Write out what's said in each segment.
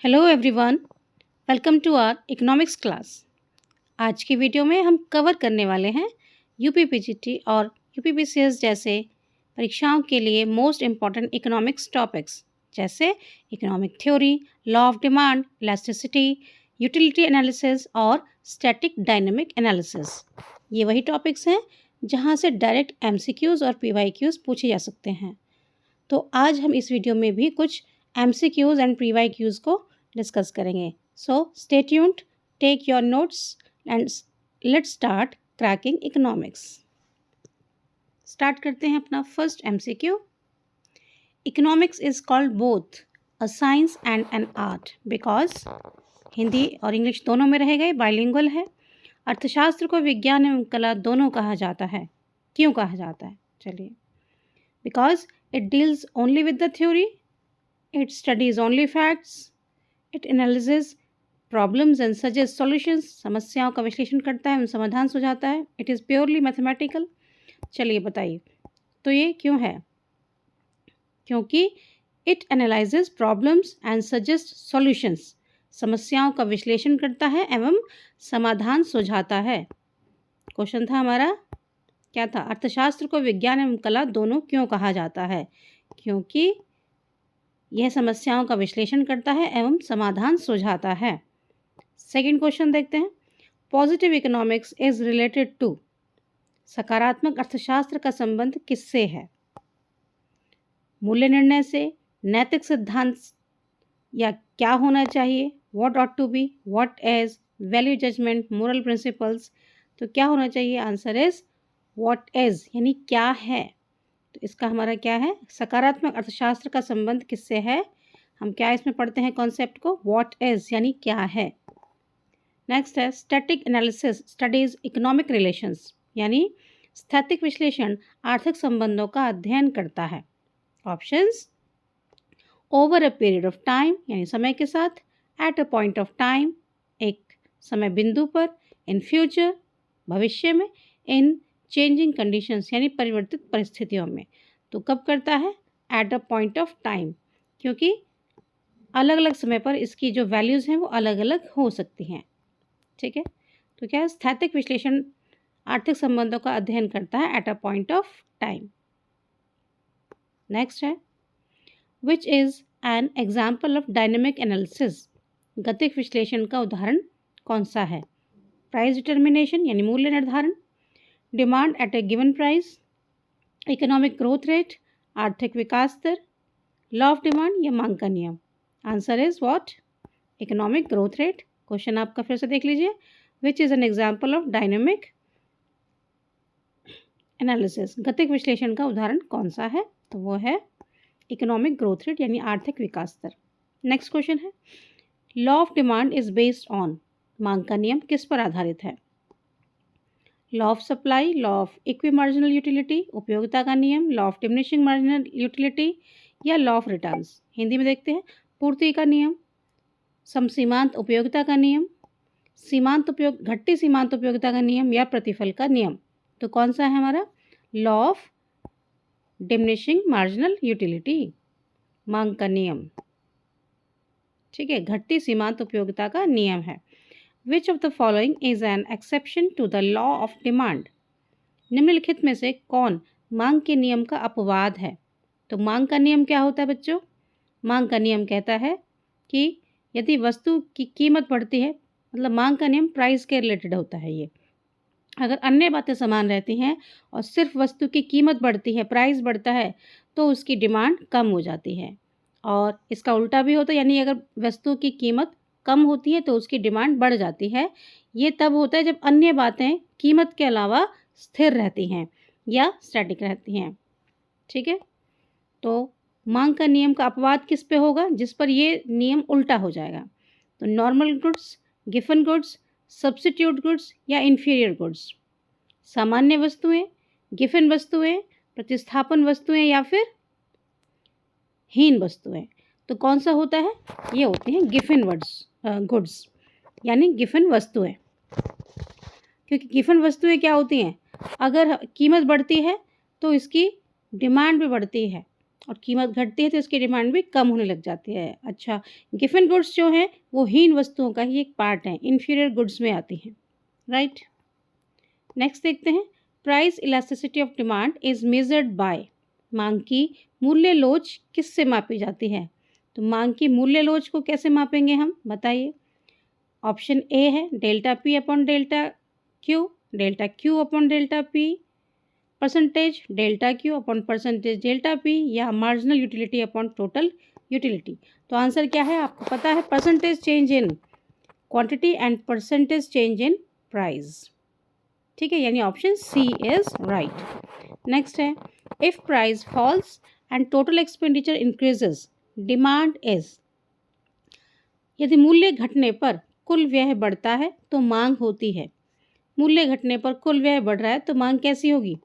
Hello everyone, welcome to our economics class. आज की video में हम कवर करने वाले हैं यूपीपीजीटी और यूपीपीसीएस जैसे परीक्षाओं के लिए मोस्ट इम्पॉर्टेंट इकोनॉमिक्स टॉपिक्स जैसे economic theory, law of demand, elasticity, utility analysis और स्टैटिक डायनेमिक एनालिसिस। ये वही टॉपिक्स हैं जहाँ से डायरेक्ट एमसीक्यूज़ और पीवाईक्यूज़ पूछे जा सकते हैं। तो आज हम इस वीडियो में भी कुछ MCQs एंड PYQs को डिस्कस करेंगे। So stay tuned, take your notes and let's start cracking economics. Start करते हैं अपना first MCQ। Economics is called both a science and an art because Hindi और इंग्लिश दोनों में रहेगा, बाइलिंगुअल है। अर्थशास्त्र को विज्ञान एवं कला दोनों कहा जाता है। क्यों कहा जाता है? चलिए, because it deals only with the theory, it studies only facts, it analyzes problems and suggests solutions, समस्याओं का विश्लेषण करता है एवं समाधान सुझाता है। it is purely mathematical। चलिए बताइए, तो ये क्यों है? क्योंकि it analyzes problems and suggests solutions, समस्याओं का विश्लेषण करता है एवं समाधान सुझाता है। क्वेश्चन था हमारा, क्या था? अर्थशास्त्र को विज्ञान एवं कला दोनों क्यों कहा जाता है? क्योंकि यह समस्याओं का विश्लेषण करता है एवं समाधान सुझाता है। सेकंड क्वेश्चन देखते हैं। Positive economics is related to, सकारात्मक अर्थशास्त्र का संबंध किससे है? मूल्य निर्णय से, नैतिक सिद्धांत, या क्या होना चाहिए, what ought to be, what is, value judgement, moral principles. तो क्या होना चाहिए? आंसर इज व्हाट इज, यानी क्या है। तो इसका हमारा क्या है? सकारात्मक अर्थशास्त्र का संबंध किससे है? हम क्या इसमें पढ़ते हैं कॉन्सेप्ट को? व्हाट इज यानी क्या है। नेक्स्ट है static analysis studies economic relations, यानी स्थैतिक विश्लेषण आर्थिक संबंधों का अध्ययन करता है। Options: over a period of time, यानी समय के साथ, eight a point of time, एक समय बिंदु पर, इन फ्यूचर, भविष्य में, इन चेंजिंग कंडीशंस, यानी परिवर्तित परिस्थितियों में। तो कब करता है? At a point of time, क्योंकि अलग अलग समय पर इसकी जो वैल्यूज़ हैं वो अलग अलग हो सकती हैं। ठीक है, तो क्या है? स्थैतिक विश्लेषण आर्थिक संबंधों का अध्ययन करता है at a point of time. Next है which is an example of dynamic analysis, गतिक विश्लेषण का उदाहरण कौन सा है? प्राइस डिटर्मिनेशन, यानी मूल्य निर्धारण, डिमांड एट ए given price, economic growth rate, आर्थिक विकास दर, लॉ ऑफ डिमांड या मांग का नियम। Answer is what? Economic growth rate. Question आपका फिर से देख लीजिए। Which is an example of dynamic analysis, गतिक विश्लेषण का उदाहरण कौन सा है? तो वो है इकोनॉमिक ग्रोथ रेट, यानी आर्थिक विकास दर। नेक्स्ट क्वेश्चन है law of demand is based on, मांग का नियम किस पर आधारित है? Law of supply, law of equi marginal utility, उपयोगिता का नियम, law of diminishing marginal utility या लॉ ऑफ रिटर्न्स। हिंदी में देखते हैं, पूर्ति का नियम, समसीमांत उपयोगिता का नियम, घटती सीमांत उपयोगिता का नियम या प्रतिफल का नियम। तो कौन सा है हमारा? Law of diminishing marginal utility, मांग का नियम। ठीक है, घटती सीमांत उपयोगिता का नियम है। Which of the following is an exception to the law of demand? निम्नलिखित में से कौन मांग के नियम का अपवाद है? तो मांग का नियम क्या होता है बच्चों? मांग का नियम कहता है कि यदि वस्तु की कीमत बढ़ती है, मतलब मांग का नियम प्राइस के रिलेटेड होता है। ये अगर अन्य बातें समान रहती हैं और सिर्फ वस्तु की कीमत बढ़ती है, प्राइस बढ़ता है, तो उसकी डिमांड कम हो जाती है। और इसका उल्टा भी होता है, यानी अगर वस्तु की कीमत कम होती है तो उसकी डिमांड बढ़ जाती है। ये तब होता है जब अन्य बातें कीमत के अलावा स्थिर रहती हैं या स्टैटिक रहती हैं। ठीक है, तो मांग का नियम का अपवाद किस पे होगा? जिस पर ये नियम उल्टा हो जाएगा। तो normal goods, given goods, substitute goods या इन्फीरियर गुड्स। सामान्य वस्तुएं, गिवन वस्तुएं, प्रतिस्थापन वस्तुएं या फिर हीन वस्तुएं। तो कौन सा होता है? ये होती हैं गिवन गुड्स, यानी गिवन वस्तुएं। क्योंकि गिवन वस्तुएं क्या होती हैं? अगर कीमत बढ़ती है तो इसकी डिमांड भी बढ़ती है और कीमत घटती है तो इसकी डिमांड भी कम होने लग जाती है। अच्छा, गिवन गुड्स जो हैं वो हीन वस्तुओं का ही एक पार्ट है, इन्फीरियर गुड्स में आती हैं, राइट। नेक्स्ट देखते हैं, price elasticity of demand is measured by, मांग की मूल्य लोच किससे मापी जाती है? तो मांग की मूल्य लोच को कैसे मापेंगे हम, बताइए। ऑप्शन ए है delta P upon delta Q upon delta P, percentage delta Q upon percentage delta P, या marginal utility upon total utility. तो आंसर क्या है आपको पता है, percentage change in quantity and percentage change in price, ठीक है, यानी option C is right. Next है, if price falls and total expenditure increases demand is, यदि मूल्य घटने पर कुल व्यय बढ़ता है तो मांग होती है। मूल्य घटने पर कुल व्यय बढ़ रहा है तो मांग कैसी होगी,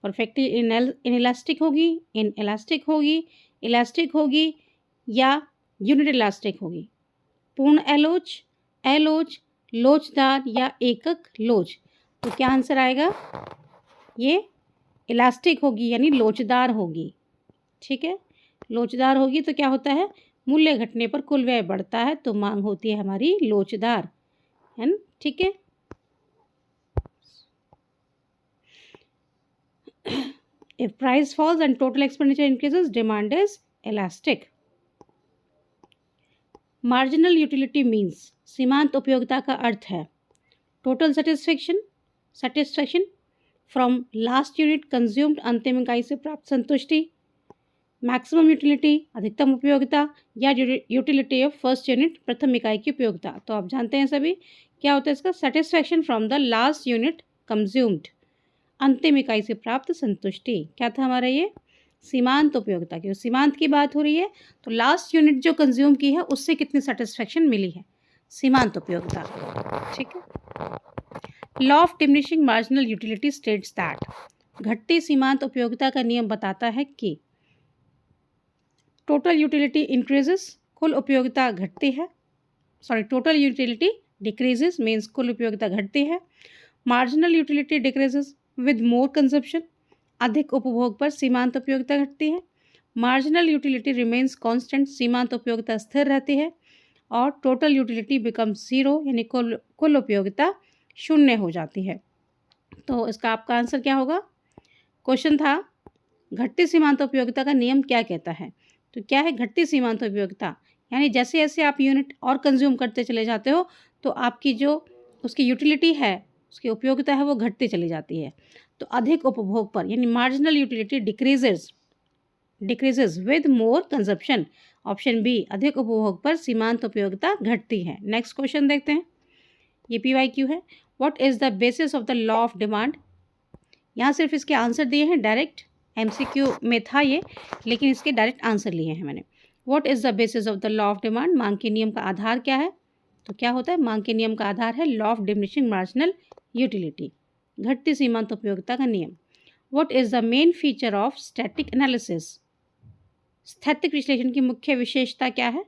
परफेक्टली इनइलास्टिक होगी, इनइलास्टिक होगी, इलास्टिक होगी, या यूनिट इलास्टिक होगी, पूर्ण एलोच, एलोच, लोचदार या एकक लोच। तो क्या आंसर आएगा, ये इलास्टिक होगी यानी लोचदार होगी, ठीक है। लोचदार होगी तो क्या होता है, मूल्य घटने पर कुल व्यय बढ़ता है तो मांग होती है हमारी लोचदार, है ना, ठीक है। If price falls and total expenditure increases, demand is elastic. Marginal utility means, सीमांत उपयोगिता का अर्थ है total satisfaction from last unit consumed, अंतिम इकाई से प्राप्त संतुष्टि, मैक्सिमम यूटिलिटी अधिकतम उपयोगिता, या यूटिलिटी ऑफ फर्स्ट यूनिट प्रथम इकाई की उपयोगिता। तो आप जानते हैं सभी क्या होता है इसका, satisfaction from the last unit consumed, अंतिम इकाई से प्राप्त संतुष्टि। क्या था हमारा ये, सीमांत उपयोगिता, क्योंकि सीमांत की बात हो रही है तो लास्ट यूनिट जो कंज्यूम की है उससे कितनी सेटिस्फैक्शन मिली है, सीमांत उपयोगिता, ठीक है। Law of diminishing marginal utility states that, घटती सीमांत उपयोगिता का नियम बताता है कि टोटल यूटिलिटी इंक्रीजेस, कुल उपयोगिता घटती है, टोटल यूटिलिटी डिक्रीजेस मीन्स कुल उपयोगिता घटती है, marginal utility decreases with more consumption, अधिक उपभोग पर सीमांत उपयोगिता घटती है, मार्जिनल यूटिलिटी रिमेन्स कांस्टेंट, सीमांत उपयोगिता स्थिर रहती है, और टोटल यूटिलिटी बिकम्स जीरो यानी कुल उपयोगिता शून्य हो जाती है। तो इसका आपका आंसर क्या होगा, क्वेश्चन था घटती सीमांत उपयोगिता का नियम क्या कहता है। तो क्या है घटती सीमांत उपयोगिता, यानी जैसे जैसे आप यूनिट और कंज्यूम करते चले जाते हो तो आपकी जो उसकी यूटिलिटी है, उसकी उपयोगिता है वो घटती चली जाती है। तो अधिक उपभोग पर यानी marginal utility decreases with more consumption, option B, अधिक उपभोग पर सीमांत उपयोगिता घटती है। नेक्स्ट क्वेश्चन देखते हैं, ये PYQ है, what is the basis of the law of demand. यहाँ सिर्फ इसके आंसर दिए हैं, डायरेक्ट MCQ में था ये, लेकिन इसके डायरेक्ट आंसर लिए हैं मैंने। What is the basis of the law of demand, मांग के नियम का आधार क्या है। तो क्या होता है, मांग के नियम का आधार है law of diminishing marginal utility, घटती सीमांत उपयोगिता का नियम। What is the main feature of static analysis, स्थैतिक विश्लेषण की मुख्य विशेषता क्या है।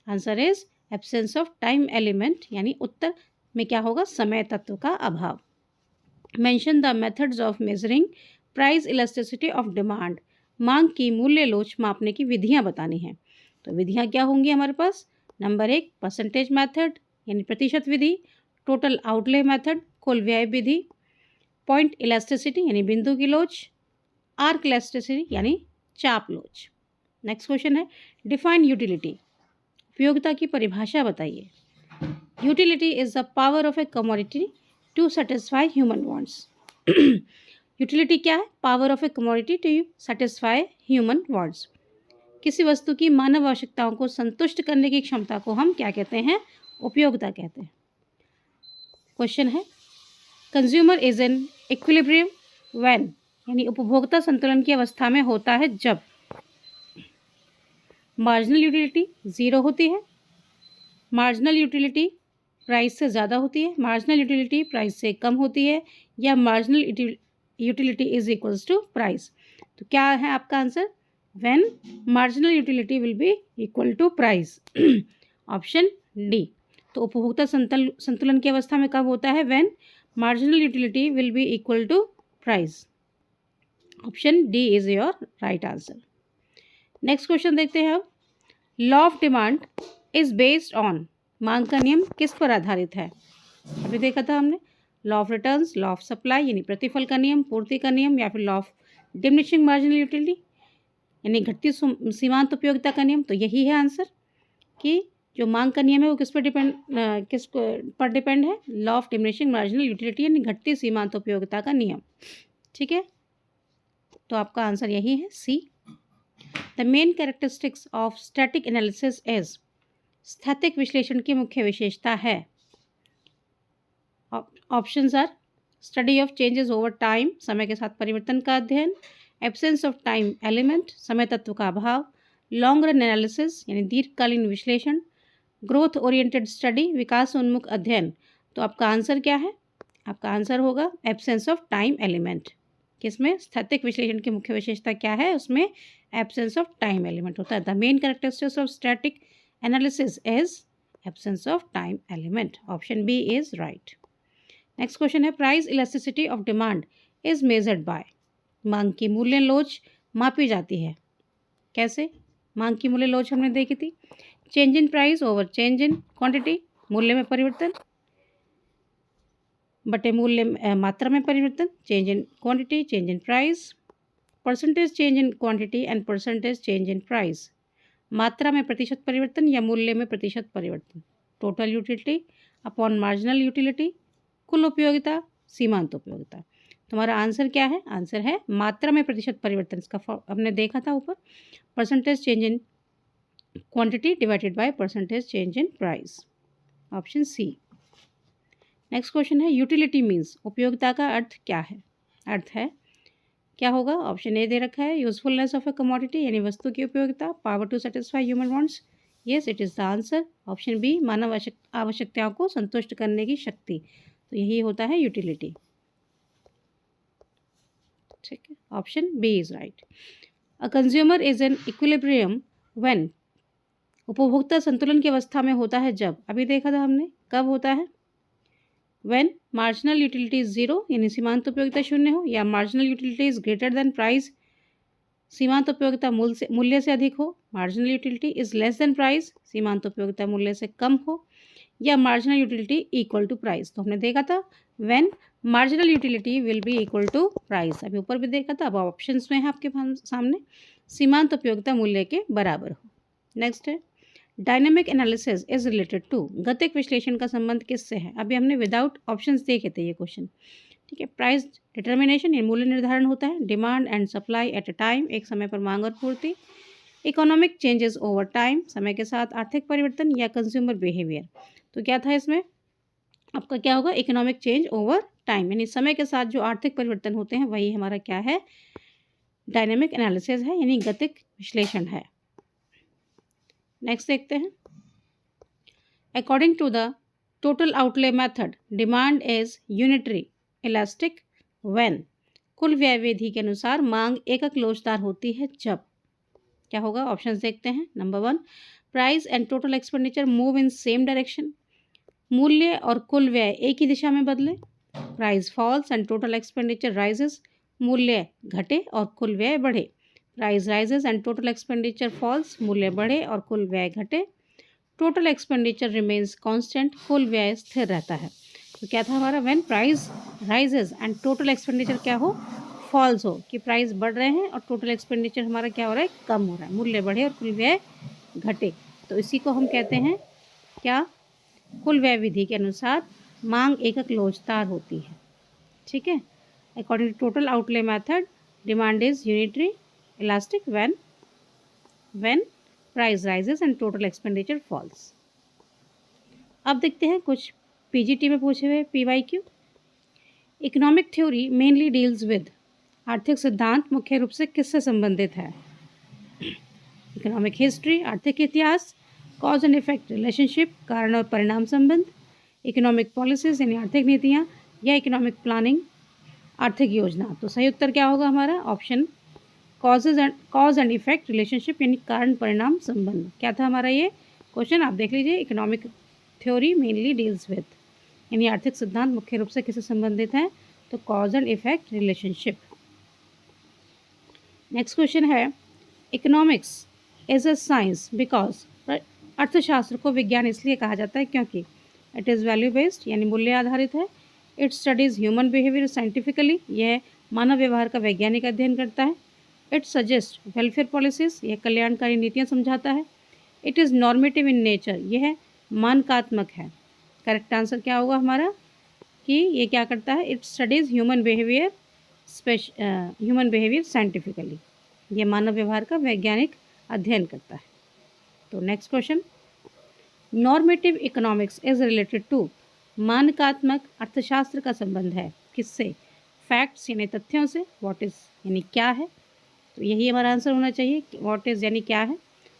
Answer is absence of time element, यानी उत्तर में क्या होगा, समय तत्व का अभाव। Mention the methods of measuring price elasticity of demand, मांग की मूल्य लोच मापने की विधियां बतानी हैं। तो विधियां क्या होंगी हमारे पास, नंबर 1 परसेंटेज मेथड यानी प्रतिशत विधि, टोटल आउटले मेथड कुल व्यय विधि, पॉइंट इलास्टिसिटी यानी बिंदु की लोच, आर्क इलास्टिसिटी यानी चाप लोच। नेक्स्ट क्वेश्चन है, डिफाइन यूटिलिटी, उपयोगिता की परिभाषा बताइए। Utility is the power of a commodity to satisfy human wants. Utility क्या है, power of a commodity to satisfy human wants, किसी वस्तु की मानव आवश्यकताओं को संतुष्ट करने की क्षमता को हम क्या कहते हैं, उपयोगिता कहते हैं। क्वेश्चन है, consumer is in equilibrium when, यानी उपभोक्ता संतुलन की अवस्था में होता है जब मार्जिनल यूटिलिटी ज़ीरो होती है, मार्जिनल यूटिलिटी प्राइस से ज़्यादा होती है, मार्जिनल यूटिलिटी प्राइस से कम होती है, या marginal utility is equals to price. तो क्या है आपका answer, when marginal utility will be equal to price, option D. तो उपभोक्ता संतुलन की अवस्था में कब होता है, when marginal utility will be equal to price, option D is your right answer. Next question देखते हैं अब। Law of demand is based on, मांग का नियम किस पर आधारित है? अभी देखा था हमने, law of returns, law of supply यानी प्रतिफल का नियम, पूर्ति का नियम, या फिर law of diminishing marginal utility यानी घटती सीमांत उपयोगिता का नियम। तो यही है आंसर कि जो मांग का नियम है वो किस पर डिपेंड है? Law of diminishing marginal utility यानी घटती सीमांत उपयोगिता का नियम। ठीक है, तो आपका आंसर यही है C. The main characteristics of static analysis is, स्थैतिक विश्लेषण की मुख्य विशेषता है। Options are study of changes over time, समय के साथ परिवर्तन का अध्ययन, एब्सेंस ऑफ टाइम एलिमेंट, समय तत्व का अभाव, लॉन्ग रन एनालिसिस यानी दीर्घकालीन विश्लेषण, ग्रोथ ओरिएंटेड स्टडी, विकास उन्मुख अध्ययन। तो आपका आंसर क्या है? आपका आंसर होगा एब्सेंस ऑफ टाइम एलिमेंट। किसमें? स्थैतिक विश्लेषण की मुख्य विशेषता क्या है? उसमें एब्सेंस ऑफ टाइम एलिमेंट होता है। The main characteristics of static analysis is absence of time element. Option B is right. Next question है, price elasticity of demand is measured by, मांग की मूल्य लोच मापी जाती है। कैसे? मांग की मूल्य लोच हमने देखी थी, change in price over change in quantity, मूल्य में परिवर्तन बटे मूल्य मात्रा में परिवर्तन, change in quantity change in price, percentage change in quantity and percentage change in price, मात्रा में प्रतिशत परिवर्तन या मूल्य में प्रतिशत परिवर्तन, total utility upon marginal utility, कुल उपयोगिता सीमांत उपयोगिता। तुम्हारा आंसर क्या है? आंसर है मात्रा में प्रतिशत परिवर्तन। इसका हमने देखा था ऊपर, percentage change in quantity divided by percentage change in price. Option C. Next question है, यूटिलिटी मीन्स, उपयोगिता का अर्थ क्या है? अर्थ है क्या होगा? ऑप्शन ए दे रखा है, यूजफुलनेस ऑफ ए कमोडिटी यानी वस्तु की उपयोगिता, power to satisfy human wants. Yes, it is the answer. Option B, मानव आवश्यकताओं को संतुष्ट करने की शक्ति। तो यही होता है यूटिलिटी। ठीक है, option B is right. A consumer is in equilibrium when, उपभोक्ता संतुलन की अवस्था में होता है जब, अभी देखा था हमने, कब होता है? When marginal utility is zero यानी सीमांत उपयोगिता शून्य हो, या marginal utility is greater than price, सीमांत उपयोगिता मूल्य से अधिक हो, marginal utility is less than price, सीमांत उपयोगिता मूल्य से कम हो, या marginal utility equal to price. तो हमने देखा था when marginal utility will be equal to price, अभी ऊपर भी देखा था। अब ऑप्शंस में है आपके सामने, सीमांत उपयोगिता मूल्य के बराबर हो। नेक्स्ट है, dynamic analysis is related to, गतिक विश्लेषण का संबंध किससे है? अभी हमने विदाउट ऑप्शंस देखे थे ये क्वेश्चन। ठीक है, प्राइस डिटर्मिनेशन ये मूल्य निर्धारण होता है, demand and supply at a time, एक समय पर मांग और पूर्ति, इकोनॉमिक चेंजेस ओवर टाइम, समय के साथ आर्थिक परिवर्तन, या कंज्यूमर बिहेवियर। तो क्या था इसमें? आपका क्या होगा? इकोनॉमिक चेंज ओवर टाइम यानी समय के साथ जो आर्थिक परिवर्तन होते हैं वही हमारा क्या है? डायनेमिक एनालिसिस है यानी गतिक विश्लेषण है। नेक्स्ट देखते हैं, according to the total outlay method demand is unitary elastic when, कुल व्यय विधि के अनुसार मांग एकक लोचदार होती है जब, क्या होगा? ऑप्शंस देखते हैं। Number 1, price and total expenditure move in same direction, मूल्य और कुल व्यय एक ही दिशा में बदले, price falls and total expenditure rises, मूल्य घटे और कुल व्यय बढ़े, price rises and total expenditure falls, मूल्य बढ़े और कुल व्यय घटे, टोटल एक्सपेंडिचर रिमेन्स कांस्टेंट, कुल व्यय स्थिर रहता है। तो क्या था हमारा? When price rises and total expenditure क्या हो? फॉल्स हो, कि प्राइस बढ़ रहे हैं और टोटल एक्सपेंडिचर हमारा क्या हो रहा है? कम हो रहा है, मूल्य बढ़े और कुल व्यय घटे। तो इसी को हम कहते हैं क्या? कुल व्यय विधि के अनुसार मांग एकक लोचदार होती है। ठीक है, according to total outlay method demand is unitary elastic when price rises and total expenditure falls. अब देखते हैं कुछ पीजीटी में पूछे हुए PYQ. Economic theory mainly deals with, आर्थिक सिद्धांत मुख्य रूप से किससे संबंधित है? इकोनॉमिक हिस्ट्री आर्थिक इतिहास, कॉज एंड इफेक्ट रिलेशनशिप कारण और परिणाम संबंध, इकोनॉमिक पॉलिसीज यानी आर्थिक नीतियाँ, या इकोनॉमिक प्लानिंग आर्थिक योजना। तो सही उत्तर क्या होगा हमारा? Option cause and effect relationship यानी कारण परिणाम संबंध। क्या था हमारा ये क्वेश्चन? आप देख लीजिए, economic theory mainly deals with यानी आर्थिक सिद्धांत मुख्य रूप से किससे संबंधित है? तो cause and effect relationship. Next question है, economics is a science because, अर्थशास्त्र को विज्ञान इसलिए कहा जाता है क्योंकि इट इज़ वैल्यू बेस्ड यानी मूल्य आधारित है। It studies human behaviour scientifically, यह मानव व्यवहार का वैज्ञानिक अध्ययन करता है। इट सजेस्ट वेलफेयर पॉलिसीज़, यह कल्याणकारी नीतियाँ समझाता है। It is normative in nature, यह मानकात्मक है। करेक्ट आंसर क्या होगा हमारा कि ये क्या करता है, it studies human behaviour scientifically, ये मानव व्यवहार का वैज्ञानिक अध्ययन करता है। तो next question, normative economics is related to, मानकात्मक अर्थशास्त्र का संबंध है किससे, फैक्ट्स यानी तथ्यों से, व्हाट इज़ यानी क्या है, तो यही हमारा आंसर होना चाहिए। व्हाट इज़ यानी क्या है,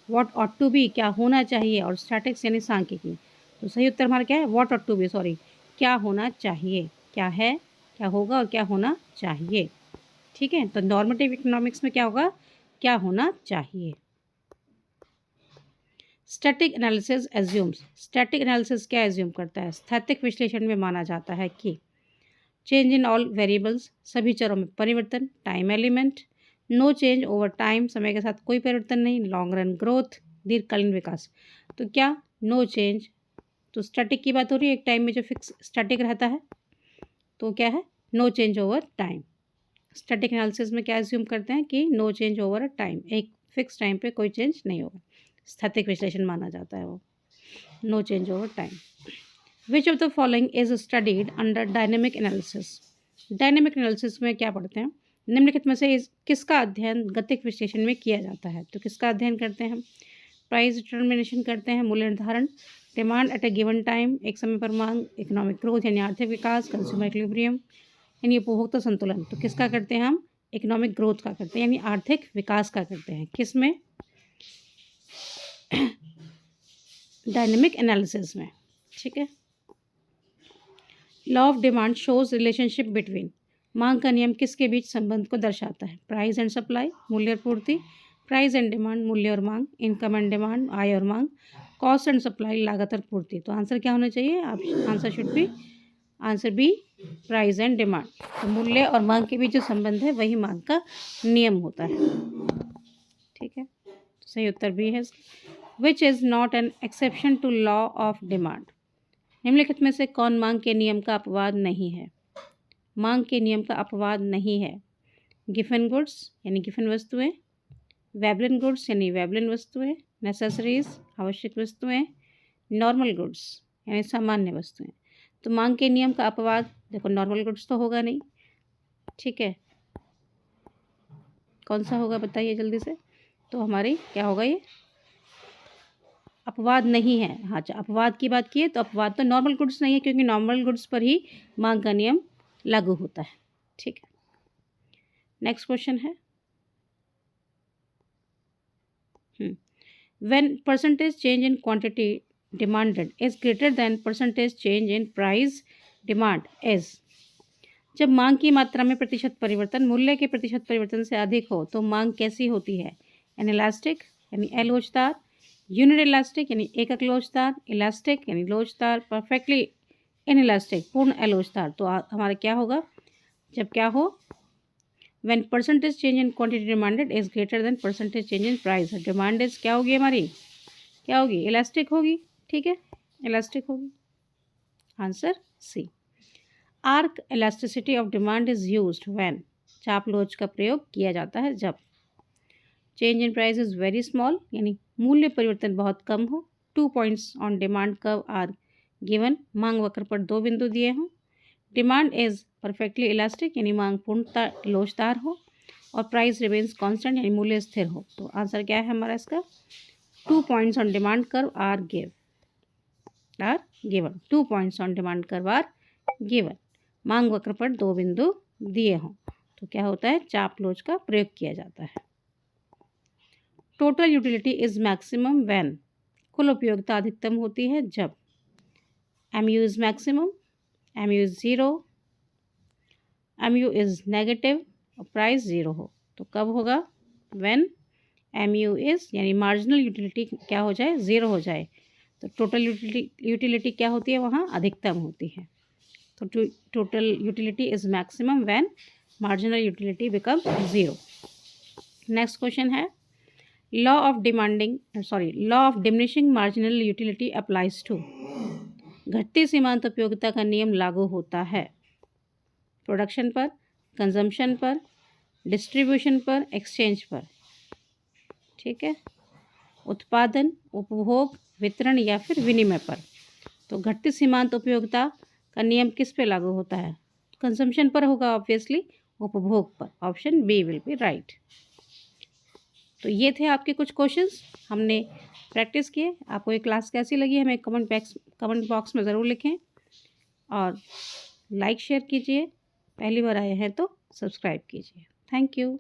व्हाट ऑट टू बी क्या होना चाहिए, और स्टैटिक्स यानी सांख्यिकी। तो सही उत्तर हमारा क्या है, what ought to be, sorry, क्या होना चाहिए, क्या है, क्या होगा और क्या होना चाहिए। ठीक है, तो नॉर्मेटिव इकोनॉमिक्स में क्या होगा, क्या होना चाहिए। Static analysis assumes, static analysis क्या एज्यूम करता है, स्थैतिक विश्लेषण में माना जाता है कि चेंज इन ऑल वेरिएबल्स, सभी चरों में परिवर्तन, time element, no change over time, समय के साथ कोई परिवर्तन नहीं, लॉन्ग रन ग्रोथ, दीर्घकालीन विकास। तो क्या नो चेंज, तो स्टैटिक की बात हो रही है, एक टाइम में जो फिक्स स्टैटिक रहता है, तो क्या है, no change over time. Static analysis में क्या एज्यूम करते हैं कि no change over a time, एक फिक्स टाइम पे कोई चेंज नहीं होगा, स्थैतिक विश्लेषण माना जाता है वो, no change over time. Which of the following is studied under dynamic analysis, dynamic analysis में क्या पढ़ते हैं, निम्नलिखित में से किसका अध्ययन गतिक विश्लेषण में किया जाता है, तो किसका अध्ययन करते हैं हम, प्राइस डिटर्मिनेशन करते हैं, मूल्य निर्धारण, डिमांड एट ए गिवन टाइम, एक समय पर मांग, इकोनॉमिक ग्रोथ यानी आर्थिक विकास, कंज्यूमर इक्विलिब्रियम यानी उपभोक्ता संतुलन, तो किसका करते हैं हम, इकोनॉमिक ग्रोथ का करते हैं यानी आर्थिक विकास का करते हैं, किस में, डायनेमिक एनालिसिस में। ठीक है, law of demand shows relationship between, मांग का नियम किसके बीच संबंध को दर्शाता है, प्राइस एंड सप्लाई, मूल्य और पूर्ति, प्राइस एंड डिमांड, मूल्य और मांग, इनकम एंड डिमांड, आय और मांग, कॉस्ट एंड सप्लाई, लागत और पूर्ति। तो आंसर क्या होना चाहिए, आप answer should be, answer B, price and demand. तो मूल्य और मांग के बीच जो संबंध है वही मांग का नियम होता है। ठीक है, तो सही उत्तर बी है। Which is not an exception to law of demand, निम्नलिखित में से कौन मांग के नियम का अपवाद नहीं है, मांग के नियम का अपवाद नहीं है, गिफन गुड्स यानी गिफन वस्तुएं, वेबलिन गुड्स यानी वेबलिन वस्तुएं, नेसेसरीज आवश्यक वस्तुएं, नॉर्मल गुड्स यानी सामान्य वस्तुएं। तो मांग के नियम का अपवाद, देखो नॉर्मल गुड्स तो होगा नहीं, ठीक है, कौन सा होगा बताइए जल्दी से, तो हमारी क्या होगा, ये अपवाद नहीं है। हाँ, अच्छा अपवाद की बात की है तो अपवाद तो नॉर्मल गुड्स नहीं है, क्योंकि नॉर्मल गुड्स पर ही मांग का नियम लागू होता है। ठीक है, नेक्स्ट क्वेश्चन है, when percentage change in quantity demanded is greater then percentage change in price demand is, जब मांग की मात्रा में प्रतिशत परिवर्तन मूल्य के प्रतिशत परिवर्तन से अधिक हो तो मांग कैसी होती है, इनइलास्टिक यानी अलोचदार, यूनिट इलास्टिक यानी एकक लोचदार, इलास्टिक यानी लोचदार, परफेक्टली इनइलास्टिक पूर्ण अलोचदार। तो हमारा क्या होगा, जब क्या हो, when percentage change in quantity demanded is greater then percentage change in price, demand is क्या होगी हमारी, क्या होगी, इलास्टिक होगी। ठीक है, इलास्टिक होगी, answer C. Arc elasticity of demand is used when, चाप लोच का प्रयोग किया जाता है जब change in price is very small यानी मूल्य परिवर्तन बहुत कम हो, 2 points on demand curve are given, मांग वक्र पर 2 बिंदु दिए हों, डिमांड इज परफेक्टली इलास्टिक यानी मांग पूर्णतः लोचदार हो, और प्राइस रिमेन्स कांस्टेंट यानी मूल्य स्थिर हो। तो आंसर क्या है हमारा इसका, 2 points on demand curve are given, 2 points on demand curve are given, मांग वक्र पर 2 बिंदु दिए हों, तो क्या होता है, चाप लोच का प्रयोग किया जाता है। Total utility is maximum when, कुल उपयोगिता अधिकतम होती है जब MU is maximum, MU is 0, MU is negative और प्राइस 0 हो। तो कब होगा, व्हेन MU इज यानी मार्जिनल यूटिलिटी क्या हो जाए, 0 हो जाए, तो टोटल यूटिलिटी क्या होती है, वहाँ अधिकतम होती है। तो total utility is maximum when marginal utility become 0। Next question है, law of diminishing marginal utility applies to. घटती सीमांत उपयोगिता का नियम लागू होता है प्रोडक्शन पर, कंजम्पशन पर, डिस्ट्रीब्यूशन पर, एक्सचेंज पर। ठीक है, उत्पादन, उपभोग, वितरण या फिर विनिमय पर। तो घटती सीमांत उपयोगिता का नियम किस पे लागू होता है? कंजम्पशन पर होगा ऑब्वियसली, उपभोग पर। Option B will be right. तो ये थे आपके कुछ क्वेश्चंस, हमने प्रैक्टिस किए। आपको ये क्लास कैसी लगी हमें कमेंट बॉक्स में ज़रूर लिखें और लाइक शेयर कीजिए। पहली बार आए हैं तो सब्सक्राइब कीजिए। Thank you.